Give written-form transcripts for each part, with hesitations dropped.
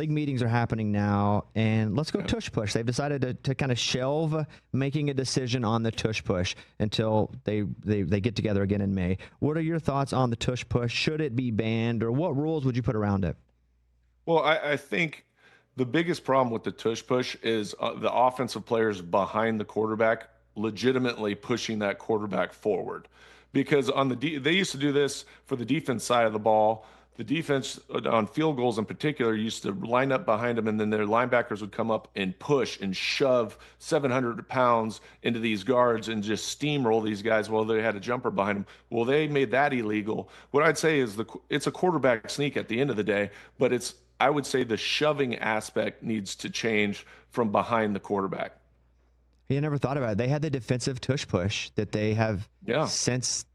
league meetings are happening now, and let's go Tush Push. They've decided to kind of shelve making a decision on the Tush Push until they get together again in May. What are your thoughts on the Tush Push? Should it be banned, or what rules would you put around it? Well, I think the biggest problem with the Tush Push is the offensive players behind the quarterback legitimately pushing that quarterback forward. Because they used to do this for the defense side of the ball. The defense on field goals in particular used to line up behind them, and then their linebackers would come up and push and shove 700 pounds into these guards and just steamroll these guys while they had a jumper behind them. Well, they made that illegal. What I'd say is it's a quarterback sneak at the end of the day, but I would say the shoving aspect needs to change from behind the quarterback. You never thought about it. They had the defensive Tush Push that they have since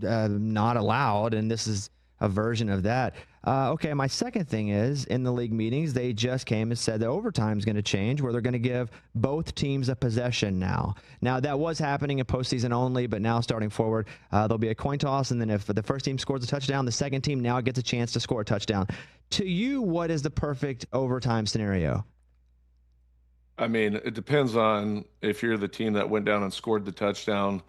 not allowed, and this is a version of that. Okay, my second thing is, in the league meetings, they just came and said that overtime is going to change, where they're going to give both teams a possession now. Now, that was happening in postseason only, but now starting forward, there'll be a coin toss, and then if the first team scores a touchdown, the second team now gets a chance to score a touchdown. To you, what is the perfect overtime scenario? I mean, it depends on if you're the team that went down and scored the touchdown.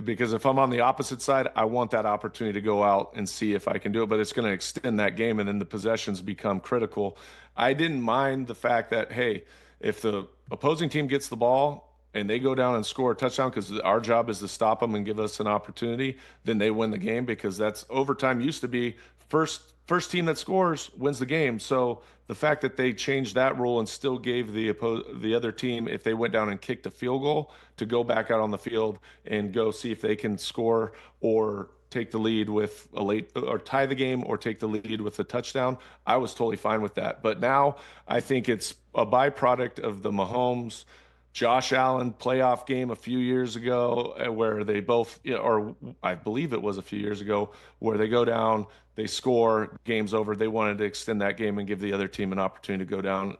Because if I'm on the opposite side, I want that opportunity to go out and see if I can do it, but it's going to extend that game, and then the possessions become critical. I didn't mind the fact that, hey, if the opposing team gets the ball and they go down and score a touchdown, because our job is to stop them and give us an opportunity, then they win the game, because that's overtime used to be first team that scores wins the game. So the fact that they changed that rule and still gave the other team, if they went down and kicked a field goal, to go back out on the field and go see if they can score or take the lead with a late, or tie the game, or take the lead with a touchdown, I was totally fine with that. But now I think it's a byproduct of the Mahomes Josh Allen playoff game a few years ago, where they both, or I believe it was a few years ago, where they go down, they score, game's over. They wanted to extend that game and give the other team an opportunity to go down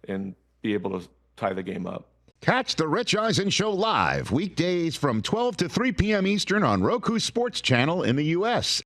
and be able to tie the game up. Catch the Rich Eisen Show live weekdays from 12 to 3 p.m. Eastern on Roku Sports Channel in the U.S.